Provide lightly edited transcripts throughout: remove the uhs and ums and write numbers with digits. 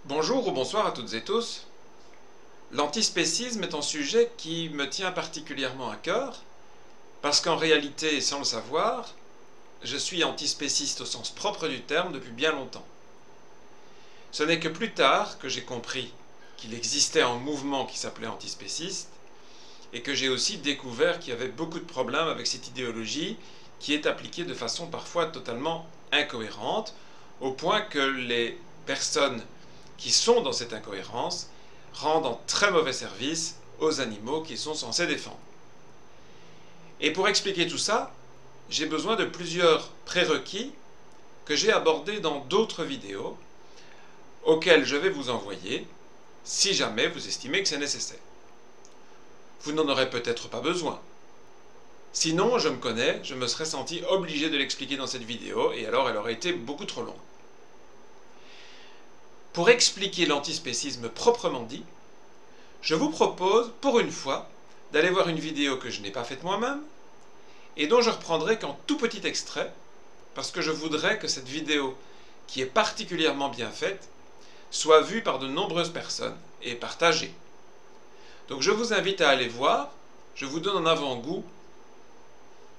Bonjour ou bonsoir à toutes et tous. L'antispécisme est un sujet qui me tient particulièrement à cœur, parce qu'en réalité, sans le savoir, je suis antispéciste au sens propre du terme depuis bien longtemps. Ce n'est que plus tard que j'ai compris qu'il existait un mouvement qui s'appelait antispéciste, et que j'ai aussi découvert qu'il y avait beaucoup de problèmes avec cette idéologie qui est appliquée de façon parfois totalement incohérente, au point que les personnes qui sont dans cette incohérence rendent un très mauvais service aux animaux qu'ils sont censés défendre. Et pour expliquer tout ça, j'ai besoin de plusieurs prérequis que j'ai abordés dans d'autres vidéos, auxquelles je vais vous envoyer, si jamais vous estimez que c'est nécessaire. Vous n'en aurez peut-être pas besoin. Sinon, je me connais, je me serais senti obligé de l'expliquer dans cette vidéo, et alors elle aurait été beaucoup trop longue. Pour expliquer l'antispécisme proprement dit, je vous propose, pour une fois, d'aller voir une vidéo que je n'ai pas faite moi-même, et dont je reprendrai qu'en tout petit extrait, parce que je voudrais que cette vidéo, qui est particulièrement bien faite, soit vue par de nombreuses personnes et partagée. Donc je vous invite à aller voir, je vous donne un avant-goût,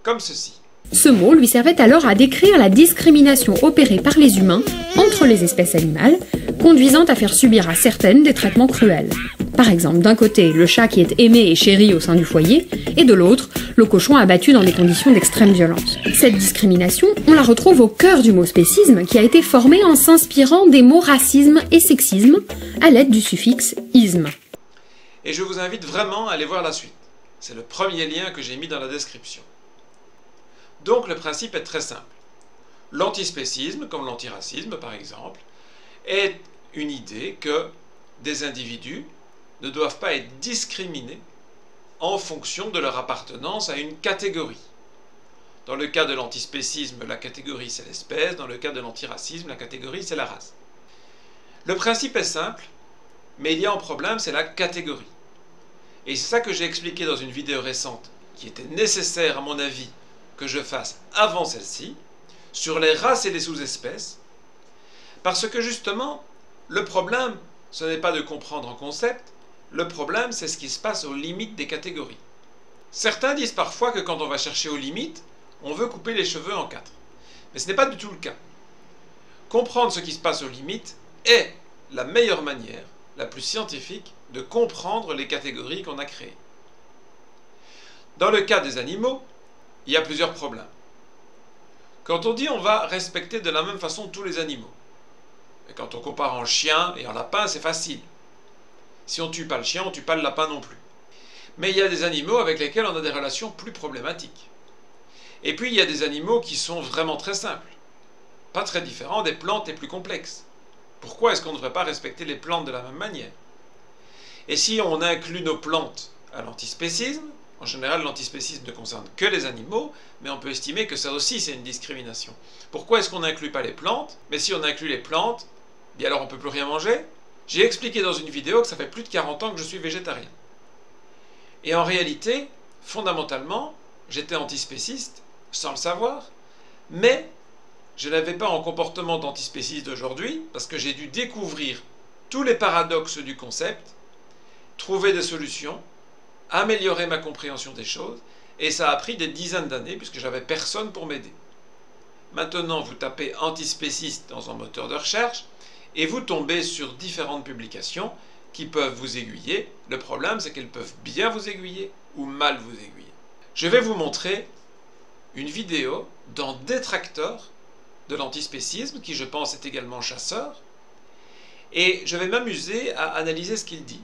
comme ceci. Ce mot lui servait alors à décrire la discrimination opérée par les humains entre les espèces animales, conduisant à faire subir à certaines des traitements cruels. Par exemple, d'un côté, le chat qui est aimé et chéri au sein du foyer, et de l'autre, le cochon abattu dans des conditions d'extrême violence. Cette discrimination, on la retrouve au cœur du mot spécisme, qui a été formé en s'inspirant des mots racisme et sexisme, à l'aide du suffixe isme. Et je vous invite vraiment à aller voir la suite. C'est le premier lien que j'ai mis dans la description. Donc le principe est très simple. L'antispécisme, comme l'antiracisme par exemple, est une idée que des individus ne doivent pas être discriminés en fonction de leur appartenance à une catégorie. Dans le cas de l'antispécisme, la catégorie c'est l'espèce, dans le cas de l'antiracisme, la catégorie c'est la race. Le principe est simple, mais il y a un problème, c'est la catégorie. Et c'est ça que j'ai expliqué dans une vidéo récente, qui était nécessaire à mon avis que je fasse avant celle-ci, sur les races et les sous-espèces, parce que justement, le problème, ce n'est pas de comprendre un concept, le problème, c'est ce qui se passe aux limites des catégories. Certains disent parfois que quand on va chercher aux limites, on veut couper les cheveux en quatre. Mais ce n'est pas du tout le cas. Comprendre ce qui se passe aux limites est la meilleure manière, la plus scientifique, de comprendre les catégories qu'on a créées. Dans le cas des animaux, il y a plusieurs problèmes. Quand on dit on va respecter de la même façon tous les animaux, et quand on compare en chien et en lapin, c'est facile. Si on ne tue pas le chien, on ne tue pas le lapin non plus. Mais il y a des animaux avec lesquels on a des relations plus problématiques. Et puis il y a des animaux qui sont vraiment très simples, pas très différents des plantes les plus complexes. Pourquoi est-ce qu'on ne devrait pas respecter les plantes de la même manière? Et si on inclut nos plantes à l'antispécisme, en général l'antispécisme ne concerne que les animaux, mais on peut estimer que ça aussi c'est une discrimination. Pourquoi est-ce qu'on n'inclut pas les plantes? Mais si on inclut les plantes, bien alors on ne peut plus rien manger? J'ai expliqué dans une vidéo que ça fait plus de 40 ans que je suis végétarien. Et en réalité, fondamentalement, j'étais antispéciste, sans le savoir, mais je n'avais pas un comportement d'antispéciste d'aujourd'hui, parce que j'ai dû découvrir tous les paradoxes du concept, trouver des solutions, améliorer ma compréhension des choses, et ça a pris des dizaines d'années, puisque j'avais personne pour m'aider. Maintenant, vous tapez antispéciste dans un moteur de recherche, et vous tombez sur différentes publications qui peuvent vous aiguiller. Le problème, c'est qu'elles peuvent bien vous aiguiller ou mal vous aiguiller. Je vais vous montrer une vidéo d'un détracteur de l'antispécisme, qui je pense est également chasseur, et je vais m'amuser à analyser ce qu'il dit.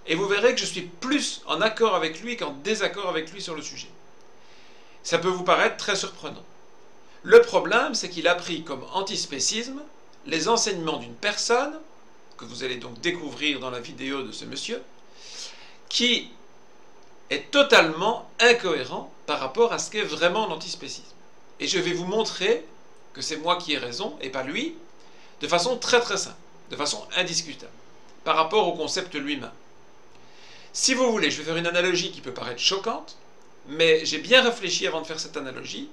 Et vous verrez que je suis plus en accord avec lui qu'en désaccord avec lui sur le sujet. Ça peut vous paraître très surprenant. Le problème, c'est qu'il a pris comme antispécisme les enseignements d'une personne, que vous allez donc découvrir dans la vidéo de ce monsieur, qui est totalement incohérent par rapport à ce qu'est vraiment l'antispécisme. Et je vais vous montrer que c'est moi qui ai raison, et pas lui, de façon très très simple, de façon indiscutable, par rapport au concept lui-même. Si vous voulez, je vais faire une analogie qui peut paraître choquante, mais j'ai bien réfléchi avant de faire cette analogie,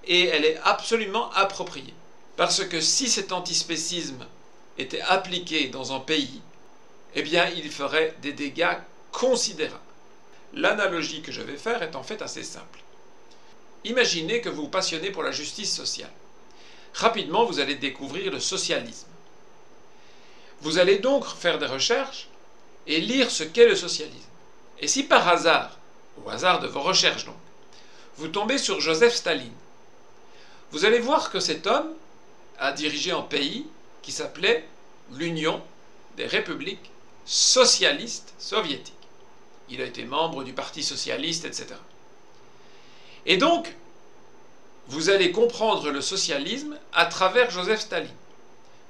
et elle est absolument appropriée. Parce que si cet antispécisme était appliqué dans un pays, eh bien, il ferait des dégâts considérables. L'analogie que je vais faire est en fait assez simple. Imaginez que vous vous passionnez pour la justice sociale. Rapidement, vous allez découvrir le socialisme. Vous allez donc faire des recherches et lire ce qu'est le socialisme. Et si par hasard, au hasard de vos recherches donc, vous tombez sur Joseph Staline, vous allez voir que cet homme a dirigé un pays qui s'appelait l'Union des républiques socialistes soviétiques. Il a été membre du Parti socialiste, etc. Et donc, vous allez comprendre le socialisme à travers Joseph Staline.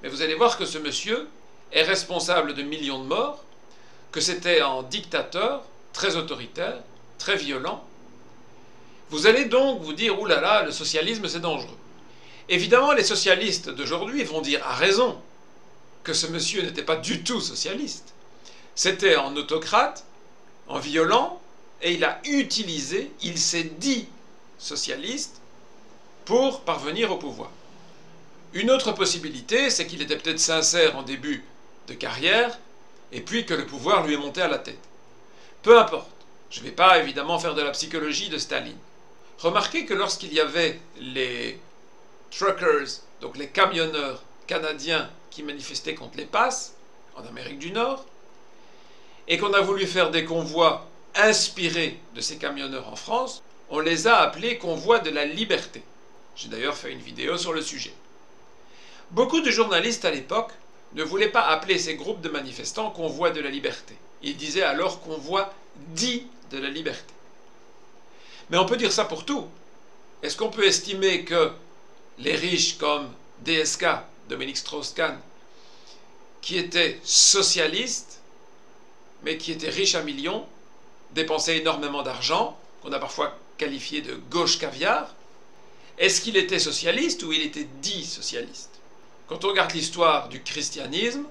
Mais vous allez voir que ce monsieur est responsable de millions de morts, que c'était un dictateur très autoritaire, très violent. Vous allez donc vous dire, oulala, le socialisme c'est dangereux. Évidemment, les socialistes d'aujourd'hui vont dire à raison que ce monsieur n'était pas du tout socialiste. C'était un autocrate, un violent, et il s'est dit socialiste pour parvenir au pouvoir. Une autre possibilité, c'est qu'il était peut-être sincère en début de carrière, et puis que le pouvoir lui est monté à la tête. Peu importe, je ne vais pas évidemment faire de la psychologie de Staline. Remarquez que lorsqu'il y avait les truckers, donc les camionneurs canadiens qui manifestaient contre les passes, en Amérique du Nord, et qu'on a voulu faire des convois inspirés de ces camionneurs en France, on les a appelés convois de la liberté. J'ai d'ailleurs fait une vidéo sur le sujet. Beaucoup de journalistes à l'époque ne voulaient pas appeler ces groupes de manifestants convois de la liberté. Ils disaient alors convois dit de la liberté. Mais on peut dire ça pour tout. Est-ce qu'on peut estimer que les riches comme DSK, Dominique Strauss-Kahn, qui étaient socialistes, mais qui étaient riches à millions, dépensaient énormément d'argent, qu'on a parfois qualifié de gauche caviar, est-ce qu'il était socialiste ou il était dit socialiste? Quand on regarde l'histoire du christianisme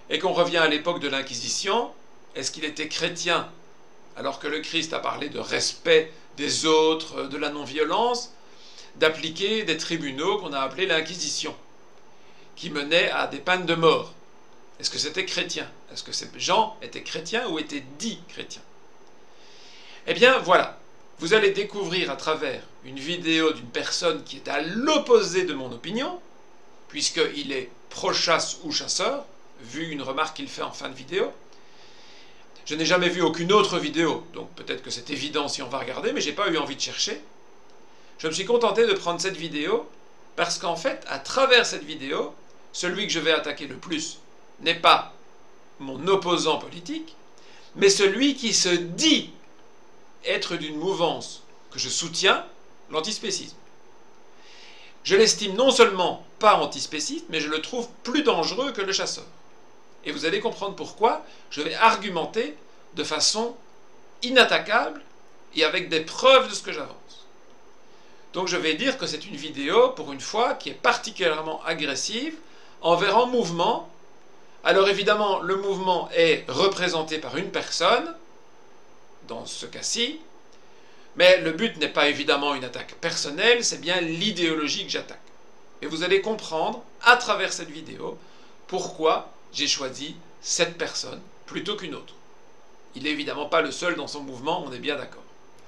et qu'on revient à l'époque de l'Inquisition, est-ce qu'il était chrétien alors que le Christ a parlé de respect des autres, de la non-violence, d'appliquer des tribunaux qu'on a appelés l'Inquisition, qui menaient à des peines de mort? Est-ce que c'était chrétien? Est-ce que ces gens étaient chrétiens ou étaient dits chrétiens? Eh bien voilà, vous allez découvrir à travers une vidéo d'une personne qui est à l'opposé de mon opinion, puisqu'il est pro-chasse ou chasseur, vu une remarque qu'il fait en fin de vidéo. Je n'ai jamais vu aucune autre vidéo, donc peut-être que c'est évident si on va regarder, mais je n'ai pas eu envie de chercher. Je me suis contenté de prendre cette vidéo, parce qu'en fait, à travers cette vidéo, celui que je vais attaquer le plus n'est pas mon opposant politique, mais celui qui se dit être d'une mouvance que je soutiens, l'antispécisme. Je l'estime non seulement pas antispéciste, mais je le trouve plus dangereux que le chasseur. Et vous allez comprendre pourquoi je vais argumenter de façon inattaquable et avec des preuves de ce que j'avance. Donc je vais dire que c'est une vidéo, pour une fois, qui est particulièrement agressive envers un mouvement. Alors évidemment, le mouvement est représenté par une personne, dans ce cas-ci, mais le but n'est pas évidemment une attaque personnelle, c'est bien l'idéologie que j'attaque. Et vous allez comprendre, à travers cette vidéo, pourquoi j'ai choisi cette personne plutôt qu'une autre. Il n'est évidemment pas le seul dans son mouvement, on est bien d'accord.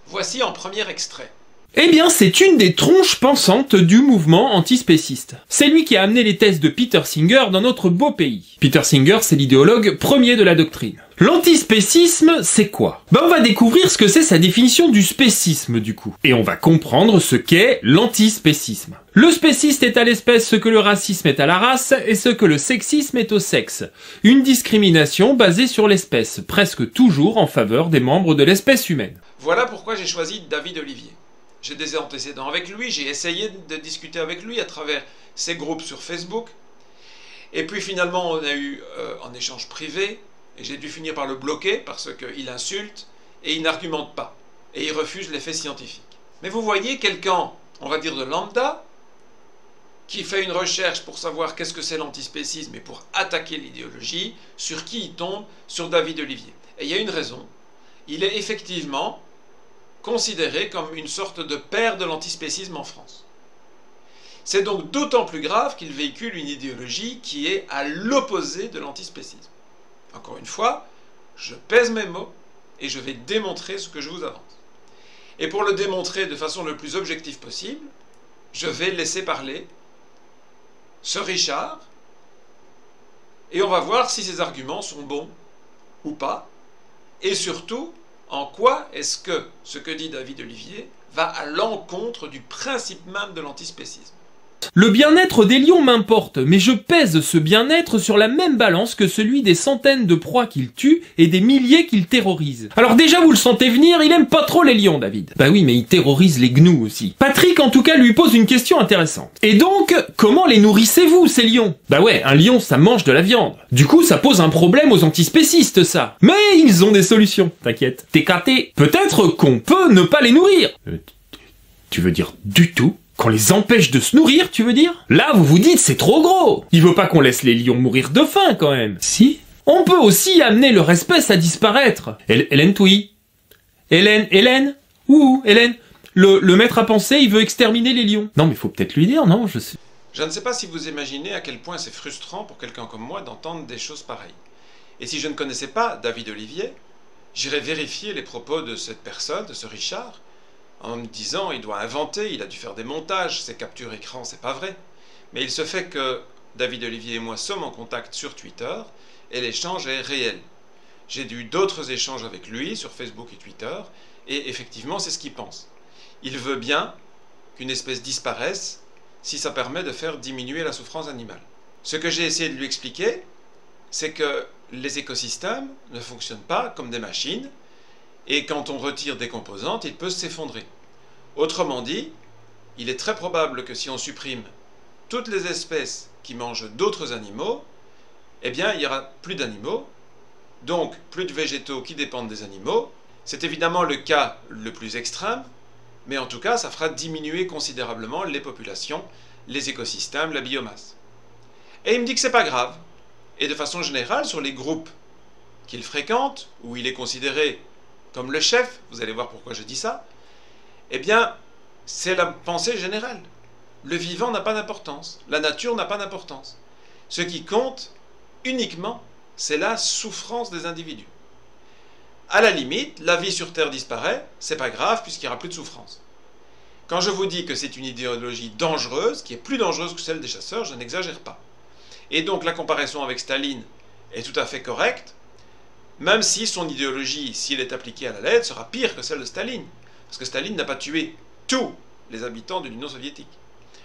Voici en premier extrait. Eh bien, c'est une des tronches pensantes du mouvement antispéciste. C'est lui qui a amené les thèses de Peter Singer dans notre beau pays. Peter Singer, c'est l'idéologue premier de la doctrine. L'antispécisme, c'est quoi? On va découvrir ce que c'est sa définition du spécisme, du coup. Et on va comprendre ce qu'est l'antispécisme. Le spéciste est à l'espèce ce que le racisme est à la race, et ce que le sexisme est au sexe. Une discrimination basée sur l'espèce, presque toujours en faveur des membres de l'espèce humaine. Voilà pourquoi j'ai choisi David Olivier. J'ai des antécédents avec lui, j'ai essayé de discuter avec lui à travers ses groupes sur Facebook. Et puis finalement, on a eu un échange privé, et j'ai dû finir par le bloquer parce qu'il insulte et il n'argumente pas. Et il refuse les faits scientifiques. Mais vous voyez quelqu'un, on va dire de lambda, qui fait une recherche pour savoir qu'est-ce que c'est l'antispécisme et pour attaquer l'idéologie, sur qui il tombe? Sur David Olivier. Et il y a une raison. Il est effectivement considéré comme une sorte de père de l'antispécisme en France. C'est donc d'autant plus grave qu'il véhicule une idéologie qui est à l'opposé de l'antispécisme. Encore une fois, je pèse mes mots et je vais démontrer ce que je vous avance. Et pour le démontrer de façon le plus objective possible, je vais laisser parler ce Richard et on va voir si ses arguments sont bons ou pas, et surtout, en quoi est-ce que ce que dit David Olivier va à l'encontre du principe même de l'antispécisme. Le bien-être des lions m'importe, mais je pèse ce bien-être sur la même balance que celui des centaines de proies qu'il tue et des milliers qu'il terrorise. Alors déjà vous le sentez venir, il aime pas trop les lions, David. Bah oui, mais il terrorise les gnous aussi. Patrick en tout cas lui pose une question intéressante. Et donc, comment les nourrissez-vous ces lions? Bah ouais, un lion ça mange de la viande. Du coup ça pose un problème aux antispécistes ça. Mais ils ont des solutions, t'inquiète. T'es capté. Peut-être qu'on peut ne pas les nourrir. Tu veux dire du tout? Qu'on les empêche de se nourrir, tu veux dire? Là, vous vous dites, c'est trop gros. Il veut pas qu'on laisse les lions mourir de faim, quand même. Si. On peut aussi amener leur espèce à disparaître. Hélène Touy. Hélène? Ouh, Hélène. Le maître à penser, il veut exterminer les lions. Non, mais faut peut-être lui dire, non? Je ne sais pas si vous imaginez à quel point c'est frustrant pour quelqu'un comme moi d'entendre des choses pareilles. Et si je ne connaissais pas David Olivier, j'irais vérifier les propos de cette personne, de ce Richard, en me disant, il doit inventer, il a dû faire des montages, ces captures écran, c'est pas vrai. Mais il se fait que David Olivier et moi sommes en contact sur Twitter, et l'échange est réel. J'ai eu d'autres échanges avec lui sur Facebook et Twitter, et effectivement, c'est ce qu'il pense. Il veut bien qu'une espèce disparaisse, si ça permet de faire diminuer la souffrance animale. Ce que j'ai essayé de lui expliquer, c'est que les écosystèmes ne fonctionnent pas comme des machines, et quand on retire des composantes, il peut s'effondrer. Autrement dit, il est très probable que si on supprime toutes les espèces qui mangent d'autres animaux, eh bien, il n'y aura plus d'animaux, donc plus de végétaux qui dépendent des animaux. C'est évidemment le cas le plus extrême, mais en tout cas, ça fera diminuer considérablement les populations, les écosystèmes, la biomasse. Et il me dit que c'est pas grave. Et de façon générale, sur les groupes qu'il fréquente, où il est considéré comme le chef, vous allez voir pourquoi je dis ça, eh bien, c'est la pensée générale. Le vivant n'a pas d'importance, la nature n'a pas d'importance. Ce qui compte uniquement, c'est la souffrance des individus. À la limite, la vie sur Terre disparaît, c'est pas grave puisqu'il n'y aura plus de souffrance. Quand je vous dis que c'est une idéologie dangereuse, qui est plus dangereuse que celle des chasseurs, je n'exagère pas. Et donc la comparaison avec Staline est tout à fait correcte, même si son idéologie, si elle est appliquée à la lettre, sera pire que celle de Staline. Parce que Staline n'a pas tué tous les habitants de l'Union soviétique.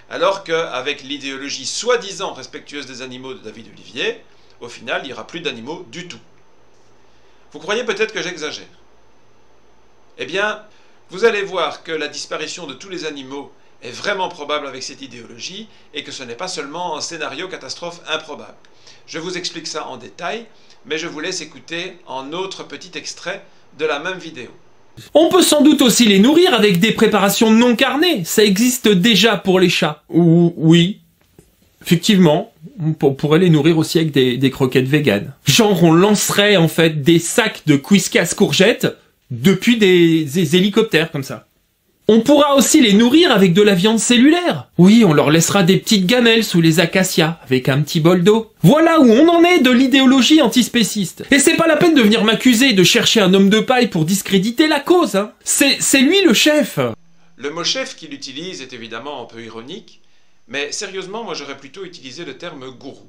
Alors qu'avec l'idéologie soi-disant respectueuse des animaux de David Olivier, au final, il n'y aura plus d'animaux du tout. Vous croyez peut-être que j'exagère. Eh bien, vous allez voir que la disparition de tous les animaux est vraiment probable avec cette idéologie et que ce n'est pas seulement un scénario catastrophe improbable. Je vous explique ça en détail, mais je vous laisse écouter un autre petit extrait de la même vidéo. On peut sans doute aussi les nourrir avec des préparations non carnées. Ça existe déjà pour les chats. Oui. Effectivement, on pourrait les nourrir aussi avec des croquettes véganes. Genre, on lancerait en fait des sacs de Whiskas courgettes depuis des hélicoptères comme ça. On pourra aussi les nourrir avec de la viande cellulaire. Oui, on leur laissera des petites gamelles sous les acacias, avec un petit bol d'eau. Voilà où on en est de l'idéologie antispéciste. Et c'est pas la peine de venir m'accuser de chercher un homme de paille pour discréditer la cause, hein. C'est lui le chef. Le mot chef qu'il utilise est évidemment un peu ironique, mais sérieusement, moi j'aurais plutôt utilisé le terme gourou.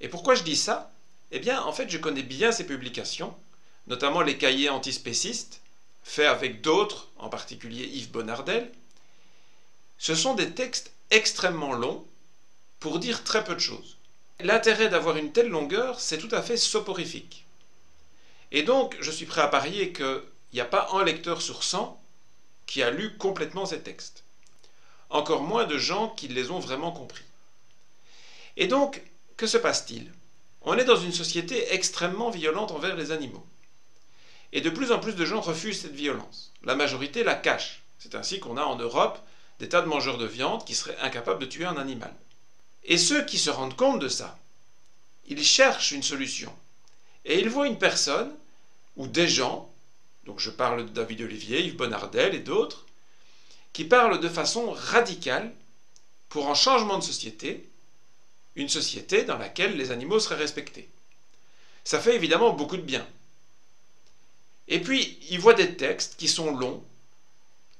Et pourquoi je dis ça? Eh bien, en fait, je connais bien ses publications, notamment les cahiers antispécistes, faits avec d'autres, en particulier Yves Bonnardel. Ce sont des textes extrêmement longs pour dire très peu de choses. L'intérêt d'avoir une telle longueur, c'est tout à fait soporifique. Et donc, je suis prêt à parier qu'il n'y a pas un lecteur sur 100 qui a lu complètement ces textes. Encore moins de gens qui les ont vraiment compris. Et donc, que se passe-t-il? On est dans une société extrêmement violente envers les animaux. Et de plus en plus de gens refusent cette violence. La majorité la cache. C'est ainsi qu'on a en Europe des tas de mangeurs de viande qui seraient incapables de tuer un animal. Et ceux qui se rendent compte de ça, ils cherchent une solution. Et ils voient une personne, ou des gens, donc je parle de David Olivier, Yves Bonnardel et d'autres, qui parlent de façon radicale pour un changement de société, une société dans laquelle les animaux seraient respectés. Ça fait évidemment beaucoup de bien. Et puis, il voit des textes qui sont longs,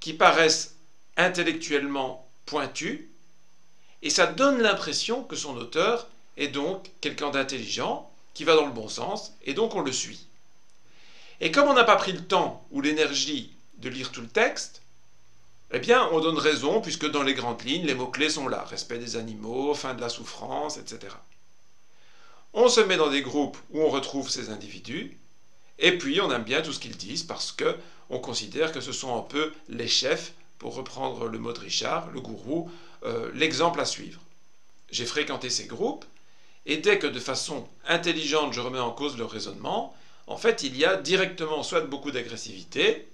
qui paraissent intellectuellement pointus, et ça donne l'impression que son auteur est donc quelqu'un d'intelligent, qui va dans le bon sens, et donc on le suit. Et comme on n'a pas pris le temps ou l'énergie de lire tout le texte, eh bien, on donne raison, puisque dans les grandes lignes, les mots-clés sont là. Respect des animaux, fin de la souffrance, etc. On se met dans des groupes où on retrouve ces individus, et puis on aime bien tout ce qu'ils disent, parce qu'on considère que ce sont un peu les chefs, pour reprendre le mot de Richard, le gourou, l'exemple à suivre. J'ai fréquenté ces groupes, et dès que de façon intelligente je remets en cause leur raisonnement, en fait il y a directement soit beaucoup d'agressivité,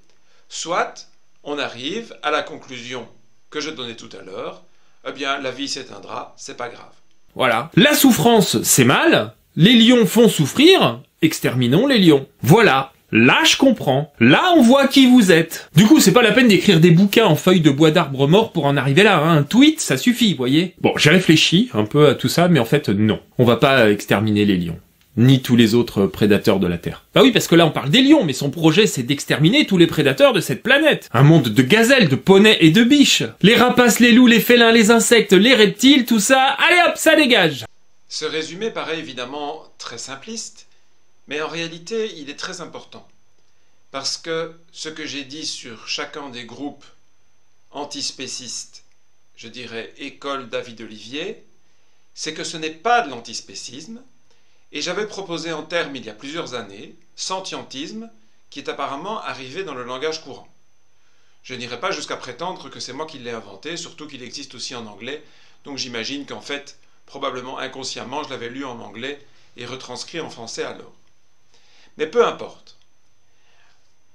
soit on arrive à la conclusion que je donnais tout à l'heure, eh bien la vie s'éteindra, c'est pas grave. Voilà. La souffrance, c'est mal. Les lions font souffrir. Exterminons les lions. Voilà. Là, je comprends. Là, on voit qui vous êtes. Du coup, c'est pas la peine d'écrire des bouquins en feuilles de bois d'arbre mort pour en arriver là, hein. Un tweet, ça suffit, voyez. Bon, j'ai réfléchi un peu à tout ça, mais en fait, non. On va pas exterminer les lions. Ni tous les autres prédateurs de la Terre. Bah oui, parce que là on parle des lions, mais son projet c'est d'exterminer tous les prédateurs de cette planète. Un monde de gazelles, de poneys et de biches. Les rapaces, les loups, les félins, les insectes, les reptiles, tout ça, allez hop, ça dégage. Ce résumé paraît évidemment très simpliste, mais en réalité il est très important. Parce que ce que j'ai dit sur chacun des groupes antispécistes, je dirais école David Olivier, c'est que ce n'est pas de l'antispécisme. Et j'avais proposé en termes il y a plusieurs années, sentientisme, qui est apparemment arrivé dans le langage courant. Je n'irai pas jusqu'à prétendre que c'est moi qui l'ai inventé, surtout qu'il existe aussi en anglais, donc j'imagine qu'en fait, probablement inconsciemment, je l'avais lu en anglais et retranscrit en français alors. Mais peu importe.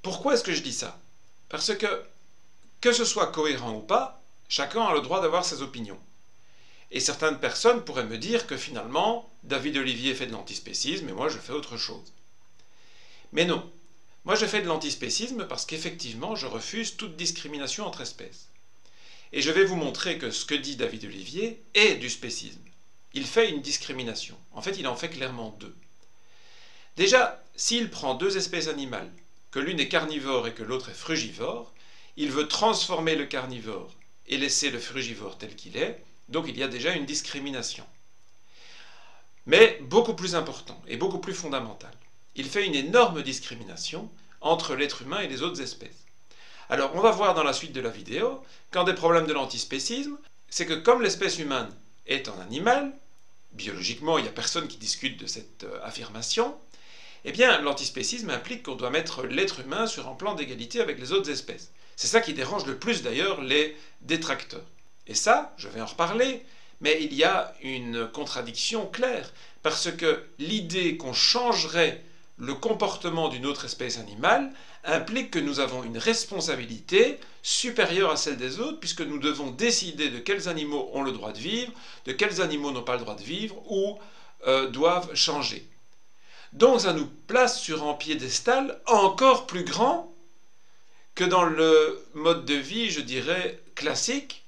Pourquoi est-ce que je dis ça? Parce que ce soit cohérent ou pas, chacun a le droit d'avoir ses opinions. Et certaines personnes pourraient me dire que finalement, David Olivier fait de l'antispécisme et moi je fais autre chose. Mais non, moi je fais de l'antispécisme parce qu'effectivement je refuse toute discrimination entre espèces. Et je vais vous montrer que ce que dit David Olivier est du spécisme. Il fait une discrimination. En fait, il en fait clairement deux. Déjà, s'il prend deux espèces animales, que l'une est carnivore et que l'autre est frugivore, il veut transformer le carnivore et laisser le frugivore tel qu'il est. Donc il y a déjà une discrimination. Mais beaucoup plus important et beaucoup plus fondamental, il fait une énorme discrimination entre l'être humain et les autres espèces. Alors on va voir dans la suite de la vidéo qu'un des problèmes de l'antispécisme, c'est que comme l'espèce humaine est un animal, biologiquement il n'y a personne qui discute de cette affirmation, eh bien l'antispécisme implique qu'on doit mettre l'être humain sur un plan d'égalité avec les autres espèces. C'est ça qui dérange le plus d'ailleurs les détracteurs. Et ça, je vais en reparler, mais il y a une contradiction claire, parce que l'idée qu'on changerait le comportement d'une autre espèce animale implique que nous avons une responsabilité supérieure à celle des autres, puisque nous devons décider de quels animaux ont le droit de vivre, de quels animaux n'ont pas le droit de vivre, ou doivent changer. Donc ça nous place sur un piédestal encore plus grand que dans le mode de vie, je dirais, classique,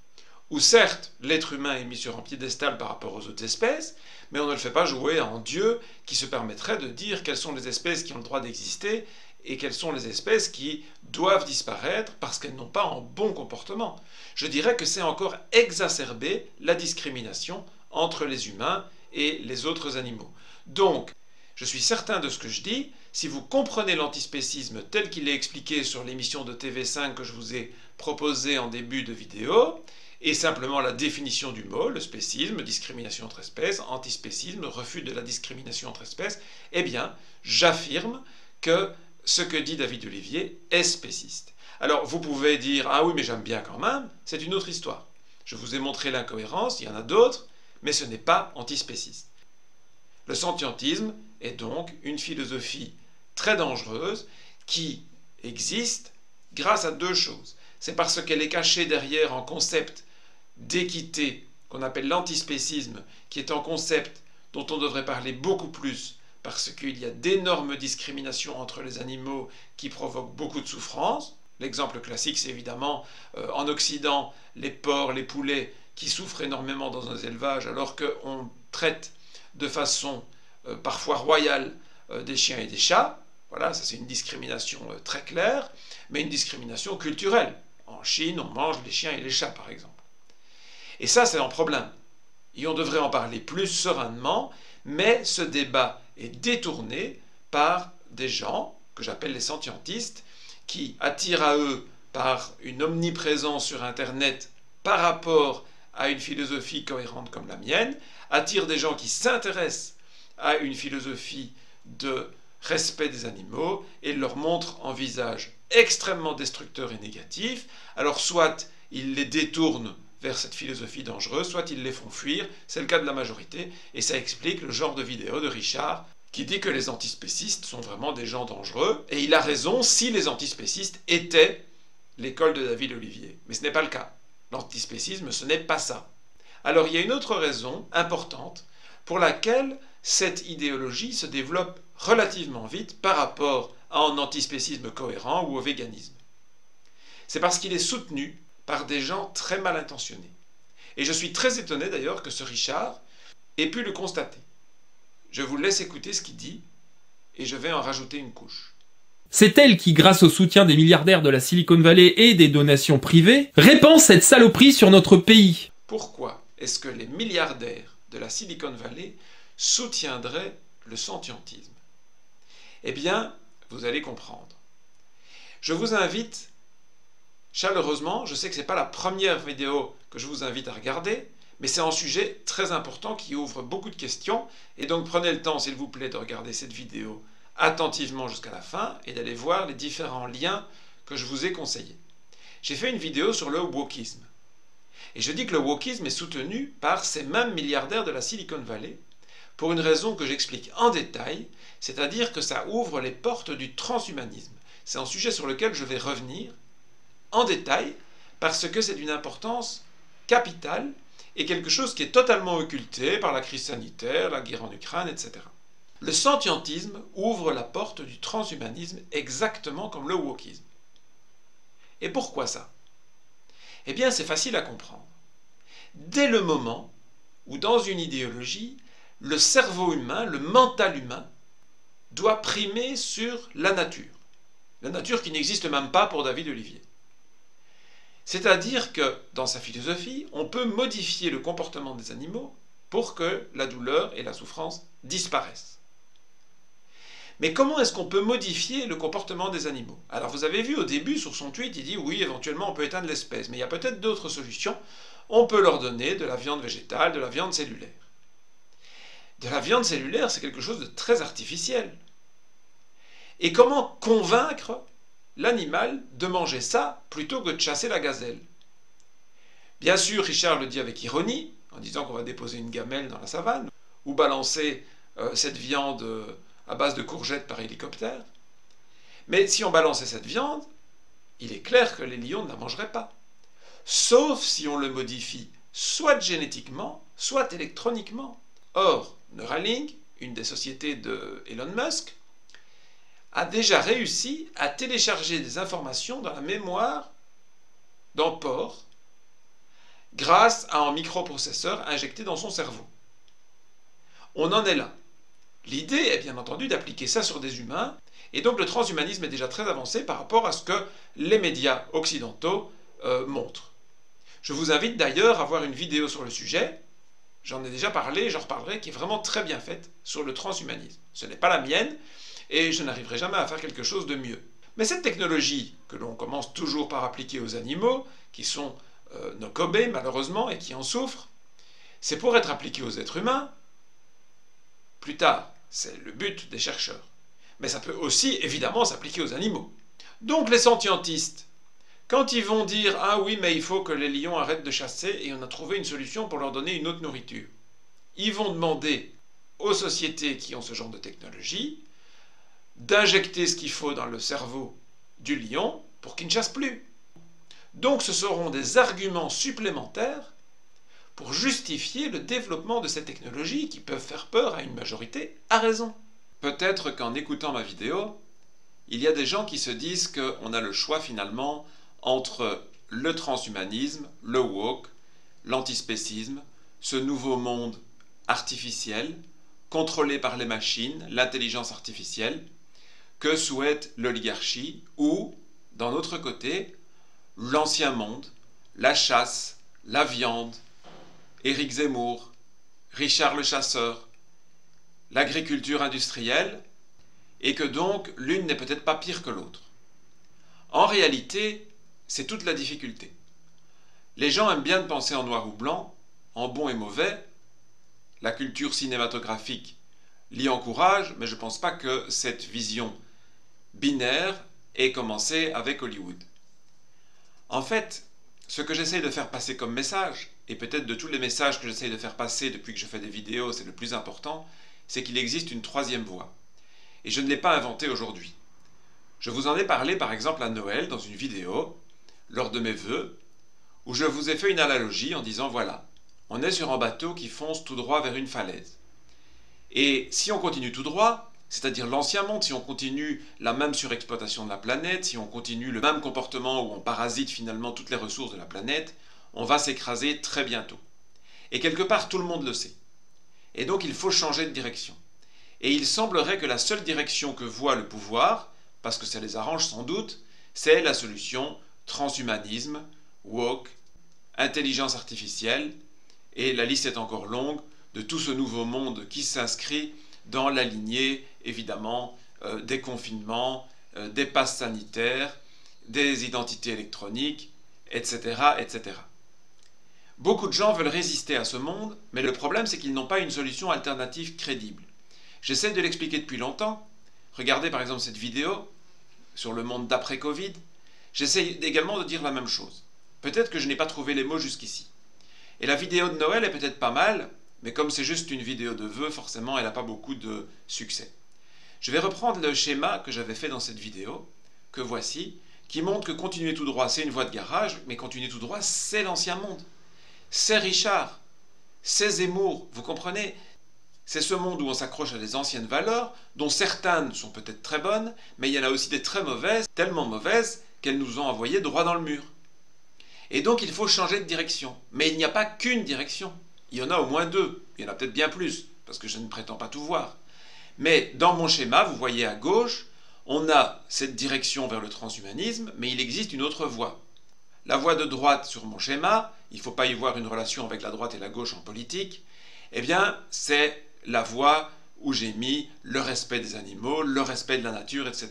où certes, l'être humain est mis sur un piédestal par rapport aux autres espèces, mais on ne le fait pas jouer à un dieu qui se permettrait de dire quelles sont les espèces qui ont le droit d'exister et quelles sont les espèces qui doivent disparaître parce qu'elles n'ont pas un bon comportement. Je dirais que c'est encore exacerber la discrimination entre les humains et les autres animaux. Donc, je suis certain de ce que je dis. Si vous comprenez l'antispécisme tel qu'il est expliqué sur l'émission de TV5 que je vous ai proposée en début de vidéo, et simplement la définition du mot, le spécisme, discrimination entre espèces, antispécisme, refus de la discrimination entre espèces, eh bien, j'affirme que ce que dit David Olivier est spéciste. Alors, vous pouvez dire « Ah oui, mais j'aime bien quand même », c'est une autre histoire. Je vous ai montré l'incohérence, il y en a d'autres, mais ce n'est pas antispéciste. Le sentientisme est donc une philosophie très dangereuse qui existe grâce à deux choses. C'est parce qu'elle est cachée derrière un concept d'équité qu'on appelle l'antispécisme, qui est un concept dont on devrait parler beaucoup plus parce qu'il y a d'énormes discriminations entre les animaux qui provoquent beaucoup de souffrance. L'exemple classique, c'est évidemment en Occident, les porcs, les poulets qui souffrent énormément dans nos élevages alors qu'on traite de façon parfois royale des chiens et des chats. Voilà, ça c'est une discrimination très claire, mais une discrimination culturelle. En Chine, on mange les chiens et les chats, par exemple. Et ça, c'est un problème. Et on devrait en parler plus sereinement, mais ce débat est détourné par des gens, que j'appelle les sentientistes, qui attirent à eux par une omniprésence sur Internet par rapport à une philosophie cohérente comme la mienne, attirent des gens qui s'intéressent à une philosophie de respect des animaux et leur montrent un visage extrêmement destructeur et négatif. Alors soit ils les détournent vers cette philosophie dangereuse, soit ils les font fuir, c'est le cas de la majorité, et ça explique le genre de vidéo de Richard qui dit que les antispécistes sont vraiment des gens dangereux, et il a raison si les antispécistes étaient l'école de David Olivier. Mais ce n'est pas le cas. L'antispécisme, ce n'est pas ça. Alors il y a une autre raison importante pour laquelle cette idéologie se développe relativement vite par rapport à un antispécisme cohérent ou au véganisme. C'est parce qu'il est soutenu par des gens très mal intentionnés. Et je suis très étonné d'ailleurs que ce Richard ait pu le constater. Je vous laisse écouter ce qu'il dit et je vais en rajouter une couche. C'est elle qui, grâce au soutien des milliardaires de la Silicon Valley et des donations privées, répand cette saloperie sur notre pays. Pourquoi est-ce que les milliardaires de la Silicon Valley soutiendraient le sentientisme? Eh bien, vous allez comprendre. Je vous invite chaleureusement, je sais que ce n'est pas la première vidéo que je vous invite à regarder, mais c'est un sujet très important qui ouvre beaucoup de questions, et donc prenez le temps, s'il vous plaît, de regarder cette vidéo attentivement jusqu'à la fin et d'aller voir les différents liens que je vous ai conseillés. J'ai fait une vidéo sur le wokisme, et je dis que le wokisme est soutenu par ces mêmes milliardaires de la Silicon Valley pour une raison que j'explique en détail, c'est-à-dire que ça ouvre les portes du transhumanisme. C'est un sujet sur lequel je vais revenir en détail, parce que c'est d'une importance capitale et quelque chose qui est totalement occulté par la crise sanitaire, la guerre en Ukraine, etc. Le sentientisme ouvre la porte du transhumanisme exactement comme le wokisme. Et pourquoi ça? Eh bien, c'est facile à comprendre. Dès le moment où, dans une idéologie, le cerveau humain, le mental humain, doit primer sur la nature qui n'existe même pas pour David Olivier. C'est-à-dire que, dans sa philosophie, on peut modifier le comportement des animaux pour que la douleur et la souffrance disparaissent. Mais comment est-ce qu'on peut modifier le comportement des animaux? Alors vous avez vu au début, sur son tweet, il dit oui, éventuellement on peut éteindre l'espèce, mais il y a peut-être d'autres solutions. On peut leur donner de la viande végétale, de la viande cellulaire. De la viande cellulaire, c'est quelque chose de très artificiel. Et comment convaincre l'animal de manger ça plutôt que de chasser la gazelle? Bien sûr, Richard le dit avec ironie, en disant qu'on va déposer une gamelle dans la savane, ou balancer cette viande à base de courgettes par hélicoptère. Mais si on balançait cette viande, il est clair que les lions ne la mangeraient pas. Sauf si on le modifie soit génétiquement, soit électroniquement. Or, Neuralink, une des sociétés de Elon Musk, a déjà réussi à télécharger des informations dans la mémoire d'un porc grâce à un microprocesseur injecté dans son cerveau. On en est là. L'idée est bien entendu d'appliquer ça sur des humains, et donc le transhumanisme est déjà très avancé par rapport à ce que les médias occidentaux montrent. Je vous invite d'ailleurs à voir une vidéo sur le sujet, j'en ai déjà parlé, j'en reparlerai, qui est vraiment très bien faite sur le transhumanisme. Ce n'est pas la mienne, et je n'arriverai jamais à faire quelque chose de mieux. Mais cette technologie, que l'on commence toujours par appliquer aux animaux, qui sont nos cobayes malheureusement, et qui en souffrent, c'est pour être appliquée aux êtres humains, plus tard. C'est le but des chercheurs. Mais ça peut aussi, évidemment, s'appliquer aux animaux. Donc les sentientistes, quand ils vont dire « Ah oui, mais il faut que les lions arrêtent de chasser et on a trouvé une solution pour leur donner une autre nourriture », ils vont demander aux sociétés qui ont ce genre de technologie d'injecter ce qu'il faut dans le cerveau du lion pour qu'il ne chasse plus. Donc ce seront des arguments supplémentaires pour justifier le développement de ces technologies qui peuvent faire peur à une majorité à raison. Peut-être qu'en écoutant ma vidéo, il y a des gens qui se disent qu'on a le choix finalement entre le transhumanisme, le woke, l'antispécisme, ce nouveau monde artificiel, contrôlé par les machines, l'intelligence artificielle, que souhaite l'oligarchie, ou, d'un autre côté, l'ancien monde, la chasse, la viande, Éric Zemmour, Richard le Chasseur, l'agriculture industrielle, et que donc l'une n'est peut-être pas pire que l'autre. En réalité, c'est toute la difficulté. Les gens aiment bien penser en noir ou blanc, en bon et mauvais. La culture cinématographique l'y encourage, mais je ne pense pas que cette vision binaire ait commencé avec Hollywood. En fait, ce que j'essaye de faire passer comme message, et peut-être de tous les messages que j'essaye de faire passer depuis que je fais des vidéos, c'est le plus important, c'est qu'il existe une troisième voie. Et je ne l'ai pas inventée aujourd'hui. Je vous en ai parlé par exemple à Noël dans une vidéo, lors de mes vœux, où je vous ai fait une analogie en disant voilà, on est sur un bateau qui fonce tout droit vers une falaise. Et si on continue tout droit, c'est-à-dire l'ancien monde, si on continue la même surexploitation de la planète, si on continue le même comportement où on parasite finalement toutes les ressources de la planète, on va s'écraser très bientôt. Et quelque part, tout le monde le sait. Et donc il faut changer de direction. Et il semblerait que la seule direction que voit le pouvoir, parce que ça les arrange sans doute, c'est la solution transhumanisme, woke, intelligence artificielle, et la liste est encore longue de tout ce nouveau monde qui s'inscrit dans la lignée, évidemment, des confinements, des passes sanitaires, des identités électroniques, etc., etc. Beaucoup de gens veulent résister à ce monde, mais le problème c'est qu'ils n'ont pas une solution alternative crédible. J'essaie de l'expliquer depuis longtemps. Regardez par exemple cette vidéo sur le monde d'après-Covid. J'essaie également de dire la même chose. Peut-être que je n'ai pas trouvé les mots jusqu'ici. Et la vidéo de Noël est peut-être pas mal, mais comme c'est juste une vidéo de vœux, forcément elle n'a pas beaucoup de succès. Je vais reprendre le schéma que j'avais fait dans cette vidéo, que voici, qui montre que continuer tout droit c'est une voie de garage, mais continuer tout droit c'est l'ancien monde. C'est Richard, c'est Zemmour, vous comprenez? C'est ce monde où on s'accroche à des anciennes valeurs, dont certaines sont peut-être très bonnes, mais il y en a aussi des très mauvaises, tellement mauvaises qu'elles nous ont envoyés droit dans le mur. Et donc il faut changer de direction. Mais il n'y a pas qu'une direction. Il y en a au moins deux. Il y en a peut-être bien plus, parce que je ne prétends pas tout voir. Mais dans mon schéma, vous voyez à gauche, on a cette direction vers le transhumanisme, mais il existe une autre voie. La voie de droite sur mon schéma, il ne faut pas y voir une relation avec la droite et la gauche en politique, eh bien c'est la voie où j'ai mis le respect des animaux, le respect de la nature, etc.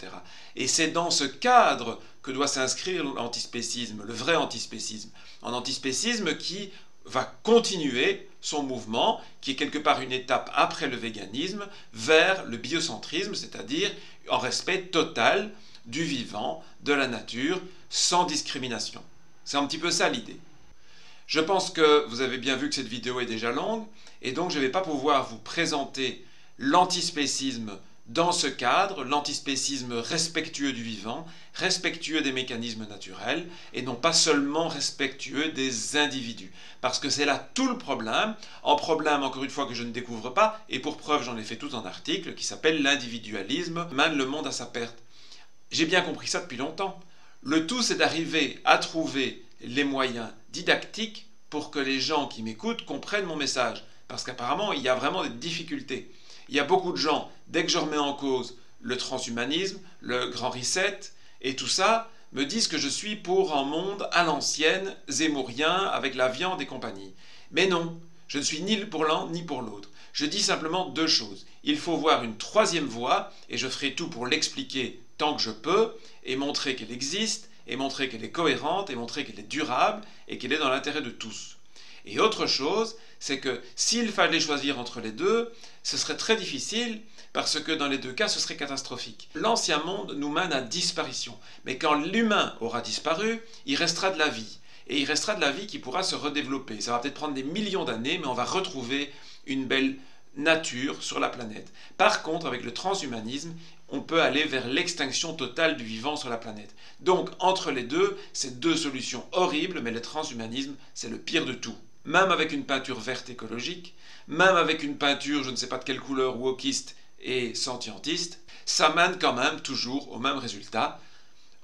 Et c'est dans ce cadre que doit s'inscrire l'antispécisme, le vrai antispécisme. Un antispécisme qui va continuer son mouvement, qui est quelque part une étape après le véganisme, vers le biocentrisme, c'est-à-dire en respect total du vivant, de la nature, sans discrimination. C'est un petit peu ça l'idée. Je pense que vous avez bien vu que cette vidéo est déjà longue, et donc je ne vais pas pouvoir vous présenter l'antispécisme dans ce cadre, l'antispécisme respectueux du vivant, respectueux des mécanismes naturels, et non pas seulement respectueux des individus. Parce que c'est là tout le problème, un problème encore une fois que je ne découvre pas, et pour preuve j'en ai fait tout un article qui s'appelle « L'individualisme mène le monde à sa perte ». J'ai bien compris ça depuis longtemps. Le tout c'est d'arriver à trouver les moyens didactiques pour que les gens qui m'écoutent comprennent mon message. Parce qu'apparemment il y a vraiment des difficultés. Il y a beaucoup de gens, dès que je remets en cause le transhumanisme, le grand reset et tout ça, me disent que je suis pour un monde à l'ancienne, zémourien, avec la viande et compagnie. Mais non, je ne suis ni pour l'un ni pour l'autre. Je dis simplement deux choses. Il faut voir une troisième voie, et je ferai tout pour l'expliquer tant que je peux, et montrer qu'elle existe, et montrer qu'elle est cohérente, et montrer qu'elle est durable, et qu'elle est dans l'intérêt de tous. Et autre chose, c'est que s'il fallait choisir entre les deux, ce serait très difficile parce que dans les deux cas, ce serait catastrophique. L'ancien monde nous mène à disparition. Mais quand l'humain aura disparu, il restera de la vie. Et il restera de la vie qui pourra se redévelopper. Ça va peut-être prendre des millions d'années, mais on va retrouver une belle nature sur la planète. Par contre, avec le transhumanisme, on peut aller vers l'extinction totale du vivant sur la planète. Donc, entre les deux, c'est deux solutions horribles, mais le transhumanisme, c'est le pire de tout. Même avec une peinture verte écologique, même avec une peinture, je ne sais pas de quelle couleur, wokiste et sentientiste, ça mène quand même toujours au même résultat,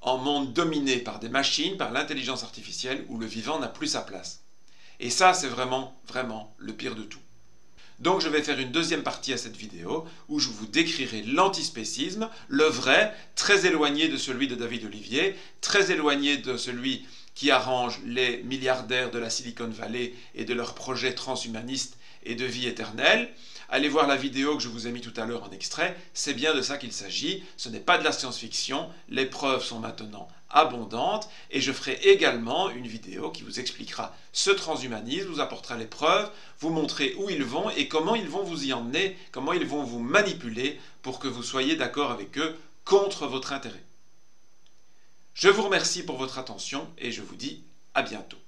un monde dominé par des machines, par l'intelligence artificielle, où le vivant n'a plus sa place. Et ça, c'est vraiment, vraiment le pire de tout. Donc je vais faire une deuxième partie à cette vidéo où je vous décrirai l'antispécisme, le vrai, très éloigné de celui de David Olivier, très éloigné de celui qui arrange les milliardaires de la Silicon Valley et de leurs projets transhumanistes et de vie éternelle. Allez voir la vidéo que je vous ai mis tout à l'heure en extrait, c'est bien de ça qu'il s'agit, ce n'est pas de la science-fiction, les preuves sont maintenant abondantes, et je ferai également une vidéo qui vous expliquera ce transhumanisme, vous apportera les preuves, vous montrer où ils vont et comment ils vont vous y emmener, comment ils vont vous manipuler pour que vous soyez d'accord avec eux contre votre intérêt. Je vous remercie pour votre attention et je vous dis à bientôt.